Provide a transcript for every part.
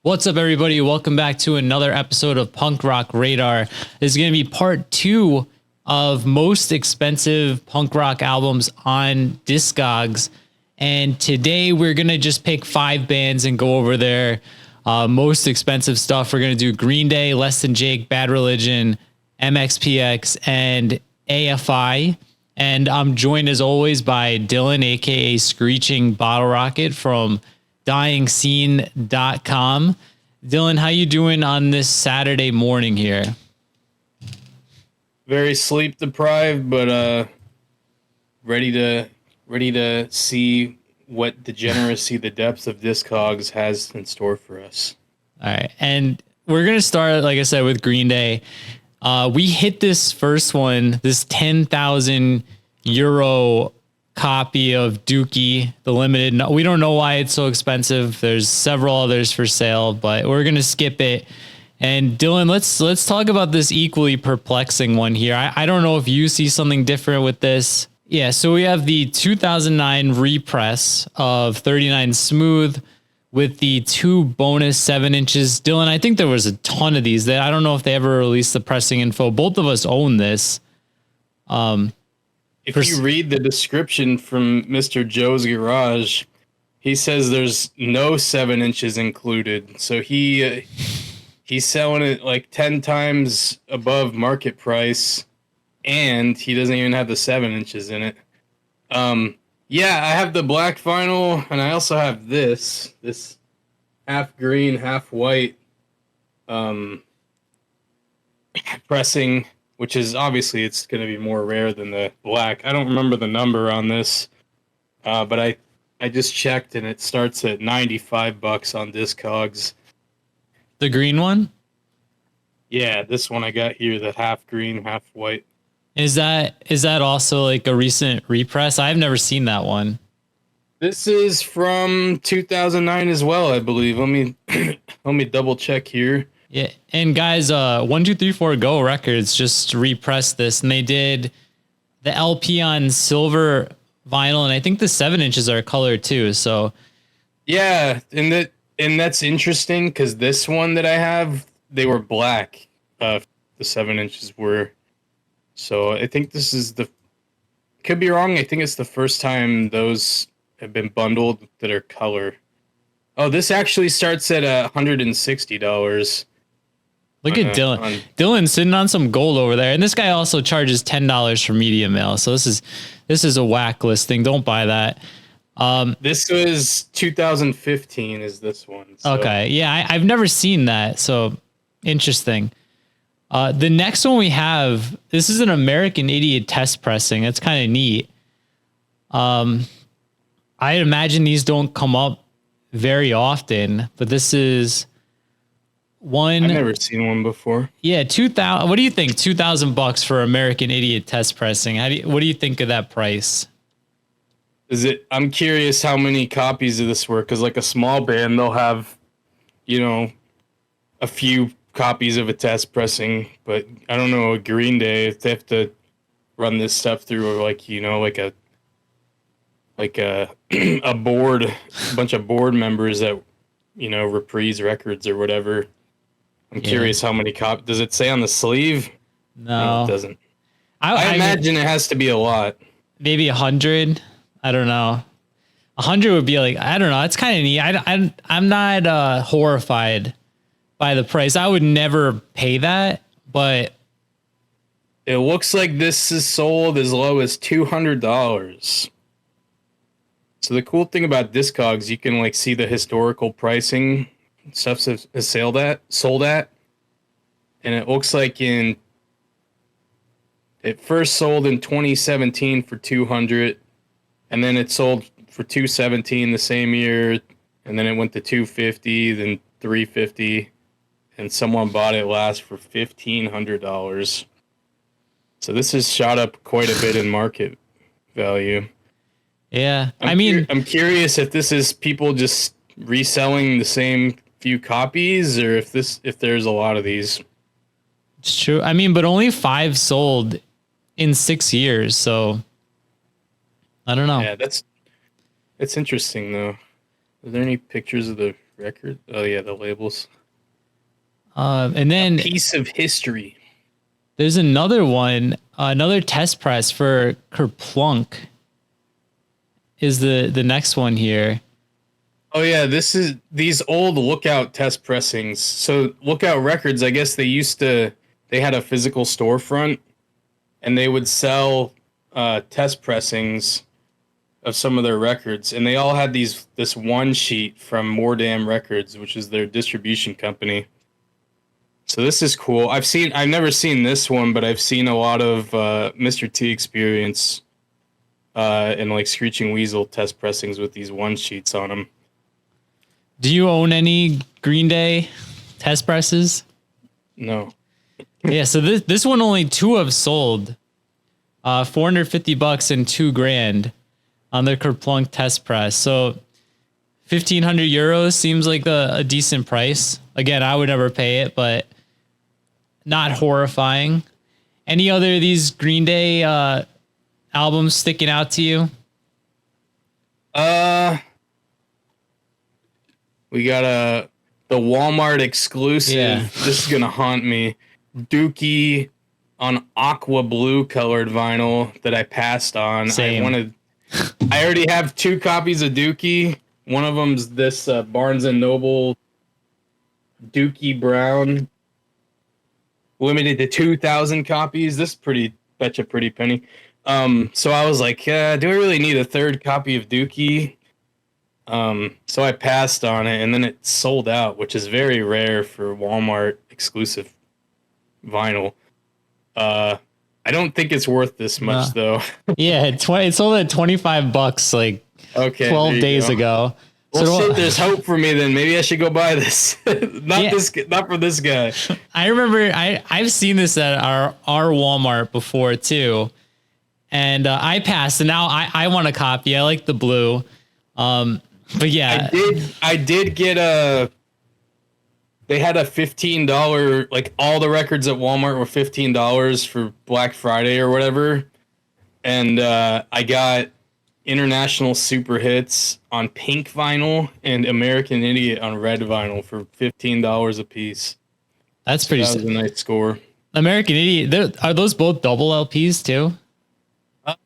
What's up, everybody? Welcome back to another episode of Punk Rock Radar. This is going to be part 2 of most expensive punk rock albums on Discogs. And today we're going to just pick 5 bands and go over their most expensive stuff. We're going to do Green Day, Less Than Jake, Bad Religion, MXPX, and AFI. And I'm joined as always by Dylan, aka Screeching Bottle Rocket from DyingScene.com. Dylan, how you doing on this Saturday morning here? Very sleep deprived, but ready to see what degeneracy the depths of Discogs has in store for us. All right, and we're gonna start, like I said, with Green Day. We hit this first one, this 10,000 euro copy of Dookie, the limited. We don't know why it's so expensive. There's several others for sale, but we're gonna skip it. And Dylan, let's talk about this equally perplexing one here. I don't know if you see something different with this. Yeah, so we have the 2009 repress of 39 Smooth with the 2 bonus 7 inches. Dylan, I think there was a ton of these. I don't know if they ever released the pressing info. Both of us own this. If you read the description from Mr. Joe's Garage, he says there's no 7 inches included. So he's selling it like 10 times above market price, and he doesn't even have the 7 inches in it. Yeah, I have the black vinyl, and I also have this half green, half white pressing, which is obviously it's going to be more rare than the black. I don't remember the number on this, but I just checked, and it starts at $95 on Discogs. The green one? Yeah, this one I got here, the half green, half white. Is that also like a recent repress? I've never seen that one. This is from 2009 as well, I believe. Let me double check here. Yeah, and guys, 1234 Go Records just repressed this, and they did the LP on silver vinyl, and I think the 7 inches are color too. So yeah, and that's interesting because this one that I have, they were black. The 7 inches were. So I think this is could be wrong. I think it's the first time those have been bundled that are color. Oh, this actually starts at $160. Look at Dylan. Dylan's sitting on some gold over there, and this guy also charges $10 for media mail. So this is a whack listing. Don't buy that. This was 2015. Is this one? So. Okay, yeah, I've never seen that. So interesting. The next one we have, this is an American Idiot test pressing. It's kind of neat. I imagine these don't come up very often, but this is one. I've never seen one before. Yeah, 2,000. What do you think? $2,000 for American Idiot test pressing. What do you think of that price? I'm curious how many copies of this were, because like a small band, they'll have, a few copies of a test pressing, but I don't know, a Green Day, if they have to run this stuff through like a board, a bunch of board members that reprise records or whatever. I'm curious how many copies. Does it say on the sleeve? No, it doesn't. I imagine it has to be a lot. Maybe 100. I don't know. 100 would be like, I don't know. It's kind of neat. I'm not horrified by the price. I would never pay that, but it looks like this is sold as low as $200. So the cool thing about Discogs, you can like see the historical pricing stuff is sold at, and it looks like it first sold in 2017 for $200, and then it sold for $217 the same year, and then it went to $250, then $350, and someone bought it last for $1,500. So this has shot up quite a bit in market value. Yeah, I'm curious if this is people just reselling the same few copies, or if there's a lot of these. It's true. But only 5 sold in 6 years, so I don't know. Yeah, it's interesting though. Are there any pictures of the record. Oh yeah, the labels. And then Piece of history. there's another one, another test press for Kerplunk is the next one here. Oh yeah, this is these old Lookout test pressings. So Lookout Records, I guess they had a physical storefront, and they would sell test pressings of some of their records, and they all had this one sheet from Mordam Records, which is their distribution company. So this is cool. I've never seen this one, but I've seen a lot of Mr. T Experience and like Screeching Weasel test pressings with these one sheets on them. Do you own any Green Day test presses? No. Yeah, so this one only 2 have sold. $450 and $2,000 on their Kerplunk test press. So 1,500 euros seems like a decent price. Again, I would never pay it, but not horrifying. Any other of these Green Day albums sticking out to you? We got the Walmart exclusive. Yeah. This is gonna haunt me. Dookie on aqua blue colored vinyl that I passed on. Same. I already have 2 copies of Dookie. One of them's this Barnes and Noble Dookie Brown, limited to 2,000 copies. This fetch a pretty penny. So I was like, do I really need a 3rd copy of Dookie? So I passed on it, and then it sold out, which is very rare for Walmart exclusive vinyl. I don't think it's worth this much though. Yeah, it sold at $25 like 12 days ago. Well, So shit, there's hope for me then. Maybe I should go buy this. Not for this guy. I remember I've seen this at our Walmart before too, and I passed, and now I want a copy. I like the blue, but yeah, I did get they had a $15, like all the records at Walmart were $15 for Black Friday or whatever, and I got International Super Hits on pink vinyl and American Idiot on red vinyl for $15 a piece. that's pretty. That was a nice score. American Idiot. Are those both double LPs too?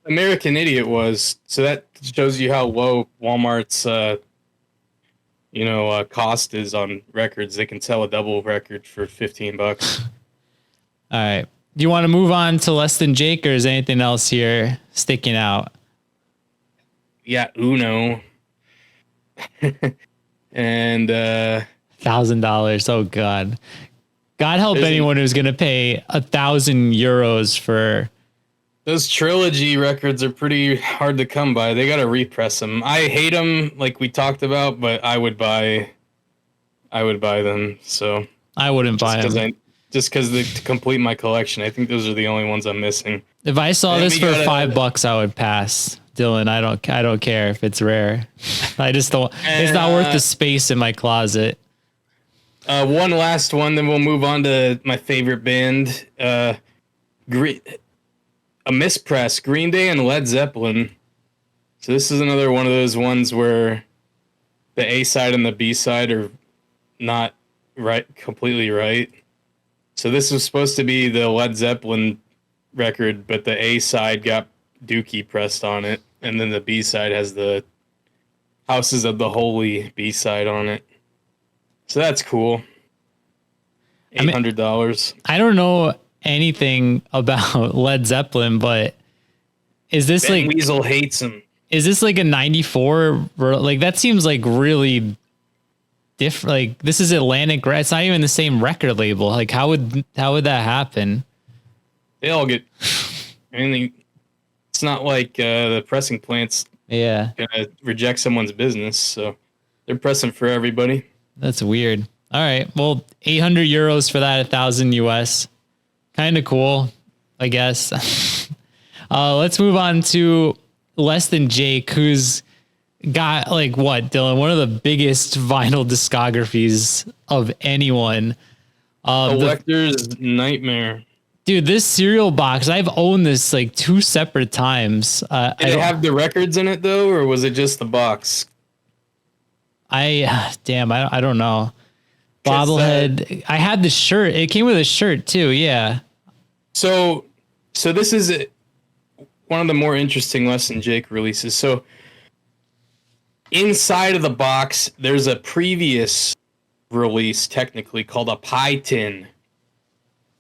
American Idiot was, so that shows you how low Walmart's cost is on records. They can sell a double record for $15. All right. Do you want to move on to Less Than Jake, or is anything else here sticking out? Yeah, Uno. And $1,000. Oh God. God help There's anyone who's gonna pay 1,000 euros for. those trilogy records are pretty hard to come by. They gotta repress them. I hate them, like we talked about, but I would buy them. So I wouldn't buy them. Just because to complete my collection. I think those are the only ones I'm missing. If I saw Then this we for gotta- $5, I would pass. Dylan, I don't care if it's rare. I just don't. It's not worth the space in my closet. One last one, then we'll move on to my favorite band. A mispress, Green Day and Led Zeppelin. So this is another one of those ones where the A side and the B side are not completely right. So this was supposed to be the Led Zeppelin record, but the A side got Dookie pressed on it, and then the B side has the Houses of the Holy B side on it. So that's cool. $800. I don't know anything about Led Zeppelin, but is this Ben like Weasel hates him. is this like a 94? Like that seems like really different. Like this is Atlantic. It's not even the same record label. Like how would that happen? They all get. I mean, it's not like the pressing plant's Yeah, gonna reject someone's business, so they're pressing for everybody. that's weird. All right, well, 800 euros for that, 1,000 US. Kind of cool, I guess. Let's move on to Less Than Jake, who's got like what, Dylan? One of the biggest vinyl discographies of anyone. Collector's nightmare. Dude, this cereal box, I've owned this like 2 separate times. Did it have the records in it though, or was it just the box? I don't know. 'Cause, Bobblehead. I had the shirt. It came with a shirt too. Yeah. So this is one of the more interesting Less Than Jake releases. So inside of the box, there's a previous release, technically called a pie tin,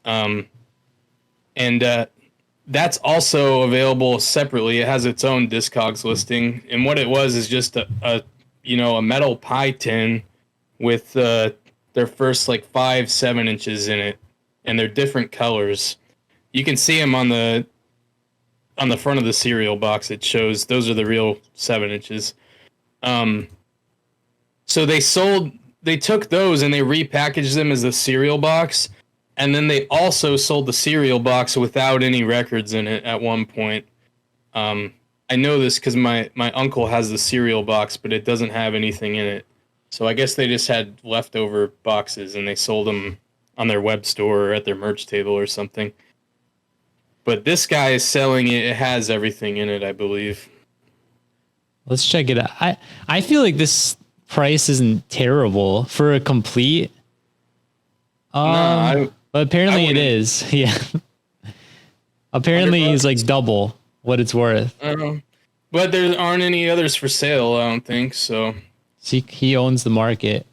and that's also available separately. It has its own Discogs listing, and what it was is just a metal pie tin with their first like 5-7 inches in it, and they're different colors. You can see them on the front of the cereal box. It shows those are the real 7 inches. So they took those and they repackaged them as the cereal box, and then they also sold the cereal box without any records in it at one point. I know this because my uncle has the cereal box, but it doesn't have anything in it. So I guess they just had leftover boxes and they sold them on their web store or at their merch table or something. But this guy is selling it. It has everything in it, I believe. Let's check it out. I feel like this price isn't terrible for a complete. But apparently it is. Yeah. Apparently he's like double what it's worth. But there aren't any others for sale, I don't think so. See, he owns the market.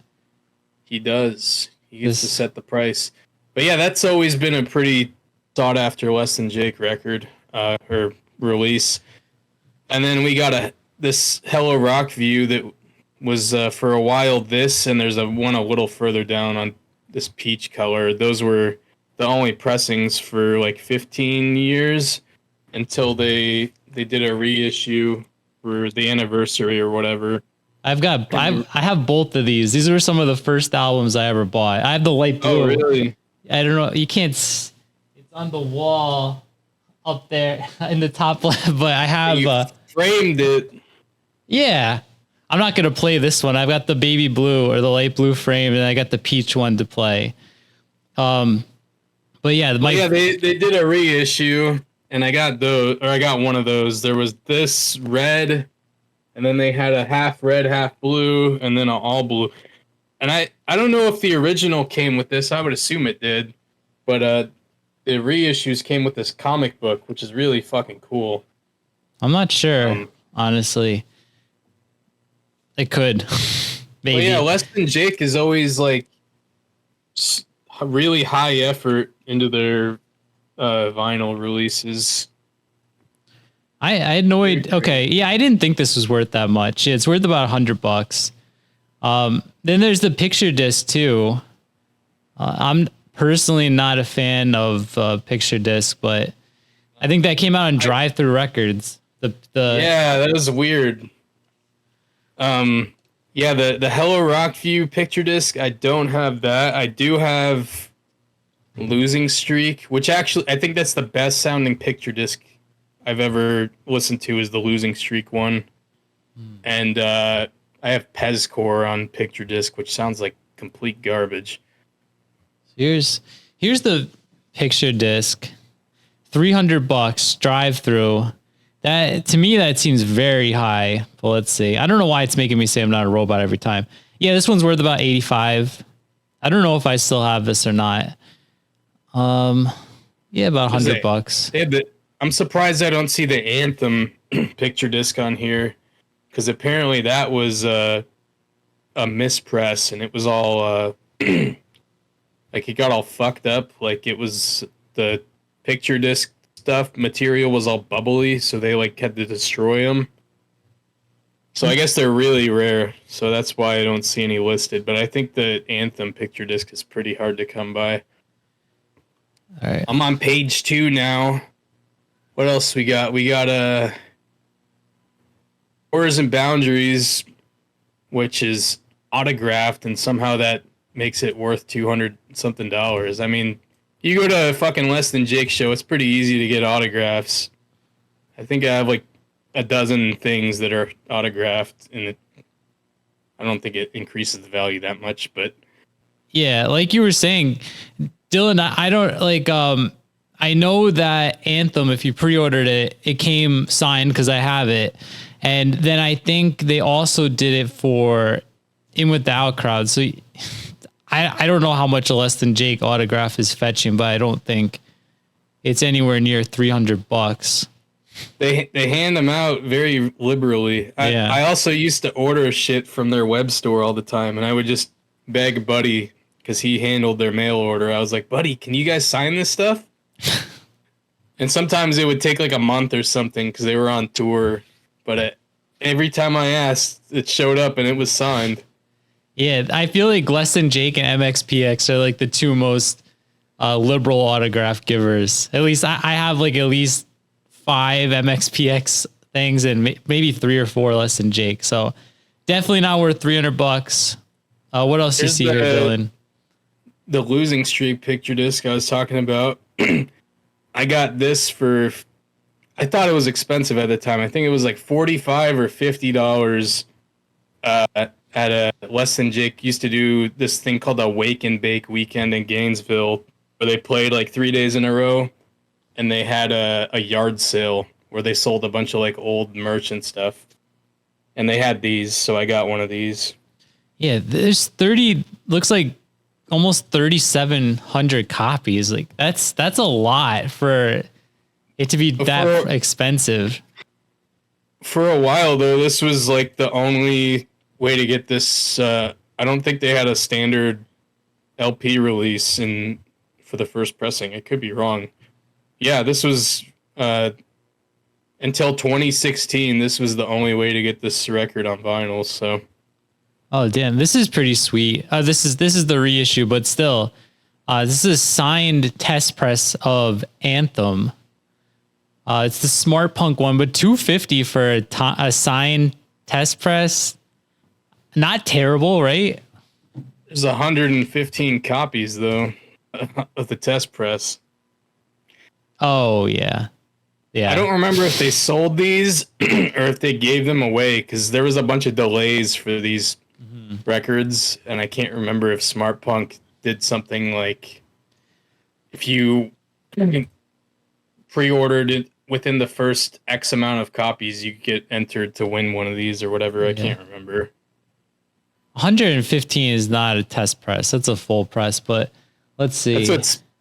He does. He gets to set the price. But yeah, that's always been a pretty sought after Less Than Jake record or release. And then we got this Hello Rock View that was for a while this, and there's one a little further down on this peach color. Those were the only pressings for like 15 years until they did a reissue for the anniversary or whatever. I have both of these. These were some of the first albums I ever bought. I have the light blue. Oh, really? I don't know. You can't. It's on the wall up there in the top left, but I have. You framed it. Yeah. I'm not going to play this one. I've got the baby blue or the light blue frame, and I got the peach one to play. But yeah. They did a reissue, and I got one of those. There was this red, and then they had a half red, half blue, and then an all blue. And I don't know if the original came with this. I would assume it did. But the reissues came with this comic book, which is really fucking cool. I'm not sure, honestly. It could. Maybe. Well, yeah, Less Than Jake is always like really high effort into their vinyl releases. I had no idea. Okay, yeah, I didn't think this was worth that much. It's worth about $100. Then there's the picture disc too. I'm personally not a fan of picture disc, but I think that came out on Drive Through Records. Yeah, that was weird. Yeah, the Hello Rock View picture disc, I don't have that. I do have Losing Streak, which actually I think that's the best sounding picture disc I've ever listened to, is the Losing Streak one. And I have Pezcore on picture disc, which sounds like complete garbage. Here's the picture disc, $300, drive through. That, to me, that seems very high. But let's see. I don't know why it's making me say I'm not a robot every time. Yeah, this one's worth about $85. I don't know if I still have this or not. Yeah, about $100. I'm surprised I don't see the Anthem picture disc on here, because apparently that was a mispress, and it was all like it got all fucked up. Like it was the picture disc stuff material was all bubbly, so they like had to destroy them. So I guess they're really rare, so that's why I don't see any listed. But I think the Anthem picture disc is pretty hard to come by. All right, I'm on page 2 now. What else we got? We got Borders and Boundaries, which is autographed, and somehow that makes it worth $200 something. I mean, you go to a fucking Less Than Jake show, it's pretty easy to get autographs. I think I have like a dozen things that are autographed, and I don't think it increases the value that much, but yeah, like you were saying, Dylan, I don't like, I know that Anthem, if you pre-ordered it, it came signed because I have it. And then I think they also did it for in with the out crowd. So I don't know how much a Less Than Jake autograph is fetching, but I don't think it's anywhere near $300. They hand them out very liberally. I also used to order shit from their web store all the time, and I would just beg Buddy because he handled their mail order. I was like, Buddy, can you guys sign this stuff? And sometimes it would take like a month or something because they were on tour. But every time I asked, it showed up and it was signed. Yeah, I feel like Less Than Jake and MXPX are like the two most liberal autograph givers. At least I have like at least 5 MXPX things and maybe 3 or 4 Less Than Jake. So definitely not worth $300. What else you see here, Dylan? The Losing Streak picture disc I was talking about. I got this for, I thought it was expensive at the time. I think it was like $45 or $50 at a Less Than Jake used to do this thing called the Wake and Bake weekend in Gainesville, where they played like 3 days in a row, and they had a yard sale where they sold a bunch of like old merch and stuff. And they had these, so I got one of these. Yeah, there's looks like almost 3,700 copies. Like that's a lot for it to be that expensive. For a while though, this was like the only way to get this. I don't think they had a standard LP release for the first pressing. I could be wrong. Yeah, this was until 2016. This was the only way to get this record on vinyl. So. Oh damn, this is pretty sweet. This is the reissue, but still, this is a signed test press of Anthem. It's the Smart Punk one, but $250 for a signed test press. Not terrible, right? There's 115 copies though of the test press. Oh yeah. I don't remember if they sold these or if they gave them away because there was a bunch of delays for these records, and I can't remember if Smart Punk did something like if you pre-ordered it within the first X amount of copies, you get entered to win one of these or whatever. I can't remember. 115 is not a test press. That's a full press, but let's see.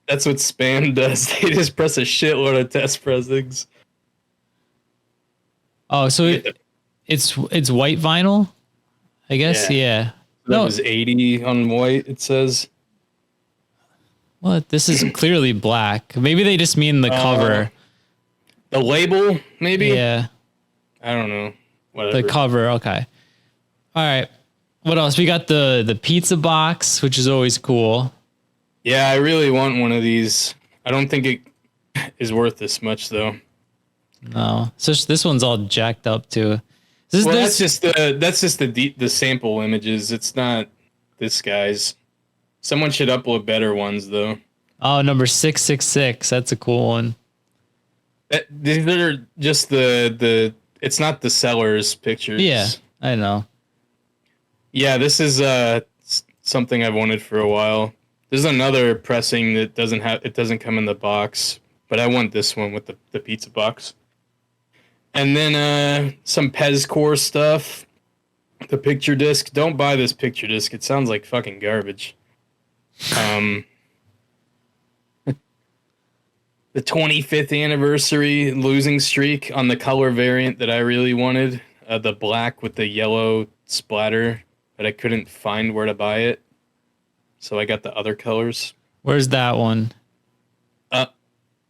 That's what Spam does. They just press a shitload of test pressings. Oh, so it's white vinyl? I guess, yeah. That was 80 on white, it says. What? This is clearly black. Maybe they just mean the cover. The label, maybe? Yeah. I don't know. Whatever. The cover, okay. All right. What else? We got the pizza box, which is always cool. Yeah, I really want one of these. I don't think it is worth this much, though. No. So this one's all jacked up, too. That's just the sample images. It's not this guy's. Someone should upload better ones though. Oh, number 666. That's a cool one. These are just the. It's not the seller's pictures. Yeah, I know. Yeah, this is something I've wanted for a while. There's another pressing that doesn't come in the box, but I want this one with the pizza box. And then some Pezcore stuff. The picture disc. Don't buy this picture disc. It sounds like fucking garbage. The 25th anniversary Losing Streak on the color variant that I really wanted. The black with the yellow splatter, but I couldn't find where to buy it. So I got the other colors. Where's that one?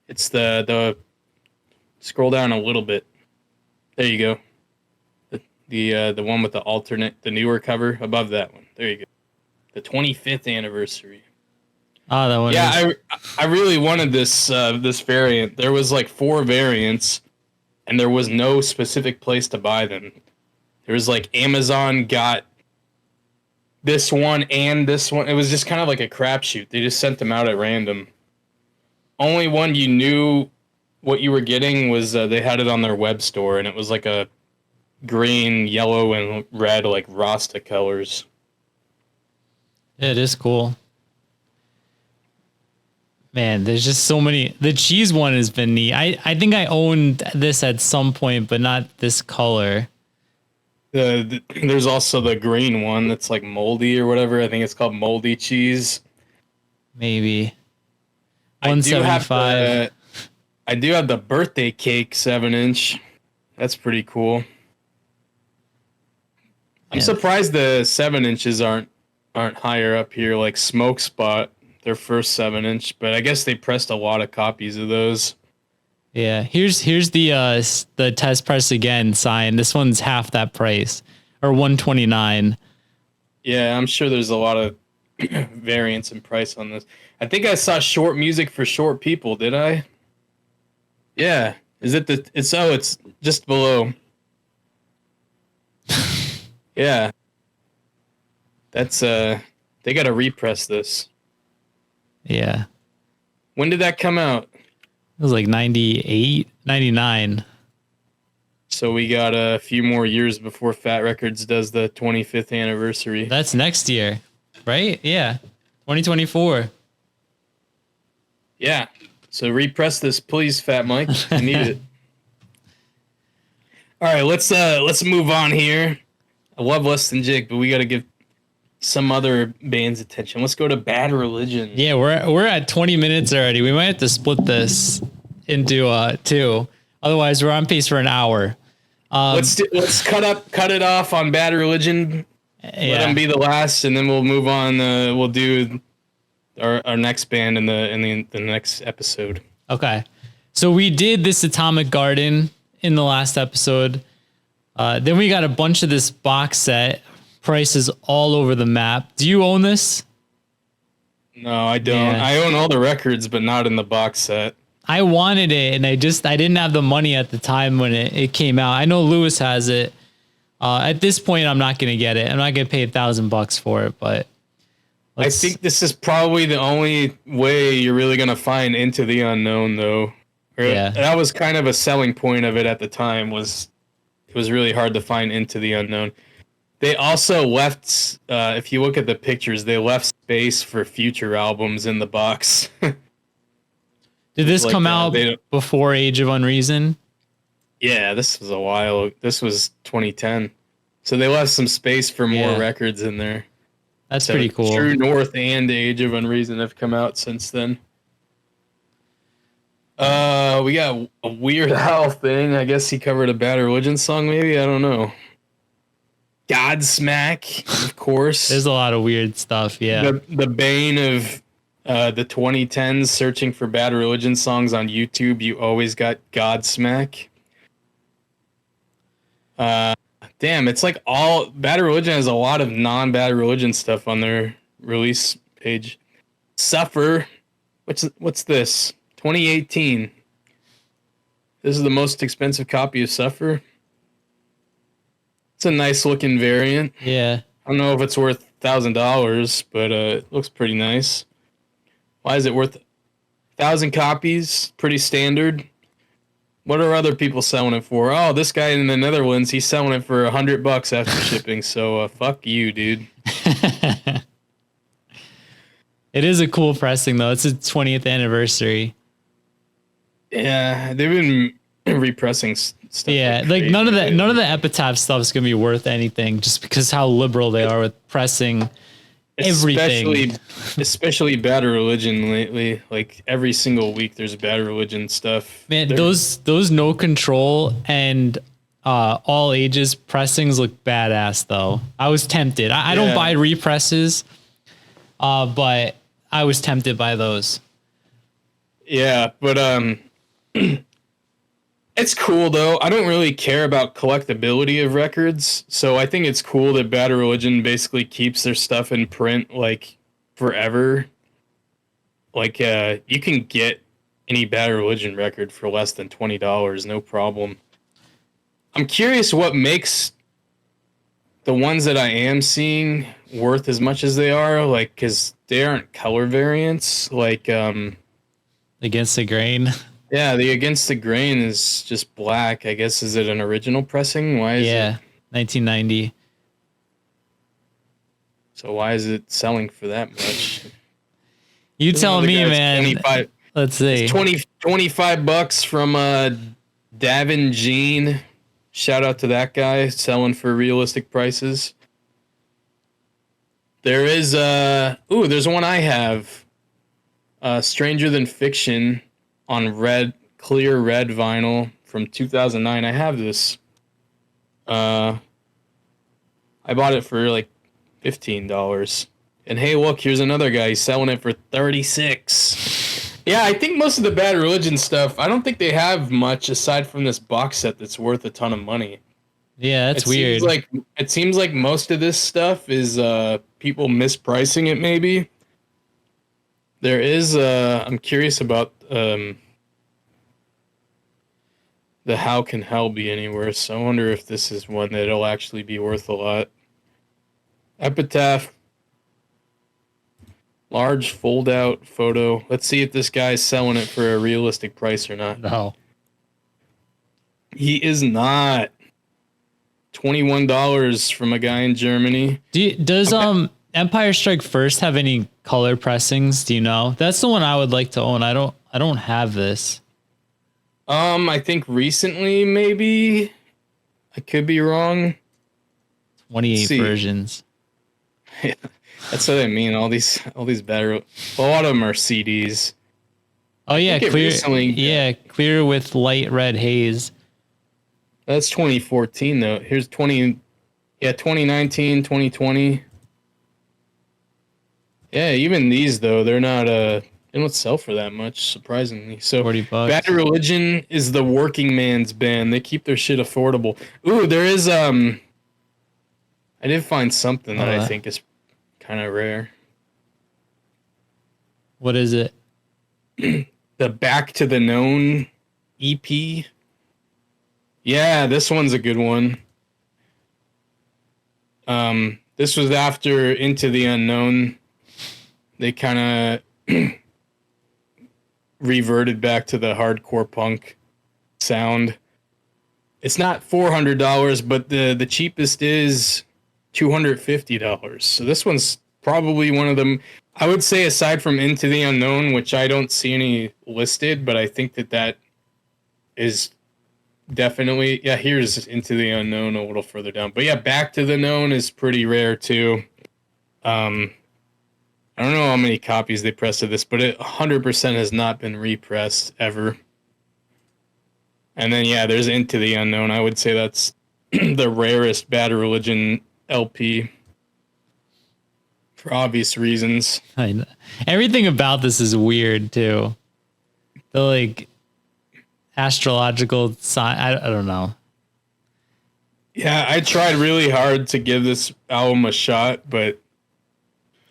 It's the scroll down a little bit. There you go. The one with the newer cover above that one. There you go. The 25th anniversary. Oh, that one. Yeah, I really wanted this variant. There was like 4 variants, and there was no specific place to buy them. There was like Amazon got this one and this one. It was just kind of like a crapshoot. They just sent them out at random. Only one you knew what you were getting was they had it on their web store, and it was like a green, yellow, and red, like Rasta colors. Yeah, it is cool. Man, there's just so many. The cheese one has been neat. I think I owned this at some point, but not this color. There's also the green one that's like moldy or whatever. I think it's called moldy cheese. Maybe I do have 175. the birthday cake 7-inch. That's pretty cool. I'm Yeah, surprised the 7-inches aren't higher up here, like Smoke Spot, their first 7-inch, but I guess they pressed a lot of copies of those. yeah. Here's the test press again sign. This one's half that price, or 129. Yeah, I'm sure there's a lot of variance in price on this. I think I saw short music for short people, did I? Yeah. Is it it's just below. Yeah. That's they gotta repress this. Yeah, it When did that come out? was like 98, 99. So we got a few more years before Fat Records does the 25th anniversary. That's next year, right? Yeah, 2024. Yeah. So repress this, please, Fat Mike. I need it. All right, let's move on here. I love Less Than Jake, but we got to give some other bands attention. Let's go to Bad Religion. Yeah, we're at 20 minutes already. We might have to split this into two. Otherwise, we're on pace for an hour. Let's cut it off on Bad Religion. Let them be the last, and then we'll move on. We'll do our next band in the next episode. Okay. So we did this Atomic Garden in the last episode. Then we got a bunch of this box set. Prices all over the map. Do you own this? No, I don't. Yeah. I own all the records, but not in the box set. I wanted it, and I didn't have the money at the time when it came out. I know Lewis has it. At this point, I'm not going to get it. I'm not going to pay $1,000 for it, but I think this is probably the only way you're really going to find Into the Unknown, though. Yeah. That was kind of a selling point of it at the time. It was really hard to find Into the Unknown. They also left, if you look at the pictures, they left space for future albums in the box. Did this come out before Age of Unreason? Yeah, this was a while. This was 2010. So they left some space for more records in there. That's pretty cool. True North and Age of Unreason have come out since then. We got a Weird Al thing. I guess he covered a Bad Religion song, maybe? I don't know. Godsmack, of course. There's a lot of weird stuff, yeah. The bane of the 2010s, searching for Bad Religion songs on YouTube, you always got Godsmack. Damn, it's like all Bad Religion has a lot of non-Bad Religion stuff on their release page. Suffer, what's this? 2018. This is the most expensive copy of Suffer. It's a nice looking variant. Yeah. I don't know if it's worth $1,000, but it looks pretty nice. Why is it worth 1,000 copies? Pretty standard. What are other people selling it for? Oh, this guy in the Netherlands, he's selling it for $100 after shipping. So fuck you, dude. It is a cool pressing though. It's a 20th anniversary. Yeah, they've been repressing stuff. Yeah, like none of the Epitaph stuff is gonna be worth anything, just because how liberal they are with pressing everything. Especially Bad Religion lately. Like every single week, there's Bad Religion stuff. Man, those No Control and All Ages pressings look badass though. I was tempted. I don't buy represses, but I was tempted by those. Yeah, but it's cool though. I don't really care about collectability of records, so I think it's cool that Bad Religion basically keeps their stuff in print like forever. Like you can get any Bad Religion record for less than $20, no problem. I'm curious what makes the ones that I am seeing worth as much as they are, like because they aren't color variants, like Against the Grain. Yeah, the Against the Grain is just black. I guess, is it an original pressing? Why is it? 1990. So why is it selling for that much? You tell me, man. 25, Let's see. $25 from Davin Jean Shout out to that guy selling for realistic prices. There is there's one I have. Stranger Than Fiction on clear red vinyl from 2009. I have this. I bought it for like $15. And hey, look, here's another guy. He's selling it for $36. Yeah, I think most of the Bad Religion stuff, I don't think they have much aside from this box set that's worth a ton of money. Yeah, that's weird. It seems like most of this stuff is people mispricing it maybe. There is I'm curious about the How Can Hell Be Anywhere, so I wonder if this is one that'll actually be worth a lot. Epitaph. Large fold-out photo. Let's see if this guy's selling it for a realistic price or not. No. He is not. $21 from a guy in Germany. Does Empire Strike First have any color pressings? Do you know? That's the one I would like to own. I don't have this. I think recently maybe. I could be wrong. 28 versions. Yeah. That's what I mean. All these better. A lot of them are CDs. Oh yeah, clear. Clear with light red haze. That's 2014 though. Here's 2019, 2020. Yeah, even these though, they're not they don't sell for that much, surprisingly. So $40. Bad Religion is the working man's band. They keep their shit affordable. Ooh, there is I did find something that I think is kind of rare. What is it? The Back to the Known EP. Yeah, this one's a good one. This was after Into the Unknown. They kind of reverted back to the hardcore punk sound. It's not $400, but the cheapest is $250. So this one's probably one of them. I would say aside from Into the Unknown, which I don't see any listed, but I think that is definitely, yeah, here's Into the Unknown a little further down. But yeah, Back to the Known is pretty rare too. I don't know how many copies they pressed of this, but it 100% has not been repressed ever. And then yeah, there's Into the Unknown. I would say that's the rarest Bad Religion LP for obvious reasons. I know. Everything about this is weird too. The like astrological sign. I don't know. Yeah, I tried really hard to give this album a shot, but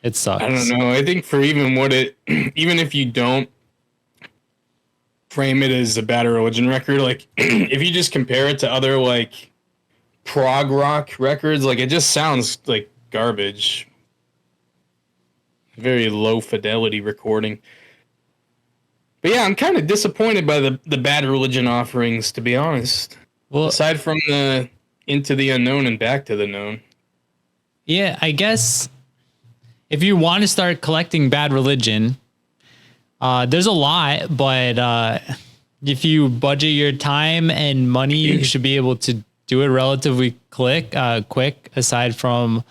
it sucks. I don't know. I think for even if you don't frame it as a Bad Religion record, like if you just compare it to other like prog rock records, like it just sounds like garbage. Very low fidelity recording. But yeah, I'm kind of disappointed by the Bad Religion offerings, to be honest. Well, aside from the Into the Unknown and Back to the Known. Yeah, I guess if you want to start collecting Bad Religion, there's a lot, but if you budget your time and money, you should be able to do it relatively quick. Aside from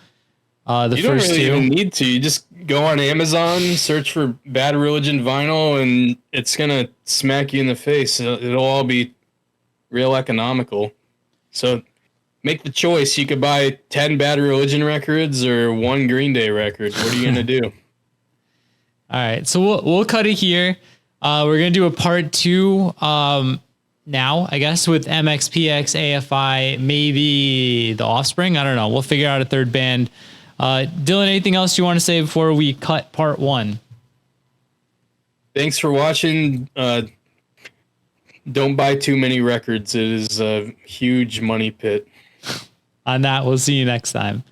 the first two, you don't really even need to. You just go on Amazon, search for Bad Religion vinyl, and it's gonna smack you in the face. It'll all be real economical. So make the choice. You could buy 10 Bad Religion records or one Green Day record. What are you gonna do? All right, so we'll cut it here. We're gonna do a part 2 now, I guess, with MXPX, AFI, maybe The Offspring. I don't know. We'll figure out a third band. Dylan, anything else you want to say before we cut part 1? Thanks for watching. Don't buy too many records. It is a huge money pit. On that, we'll see you next time.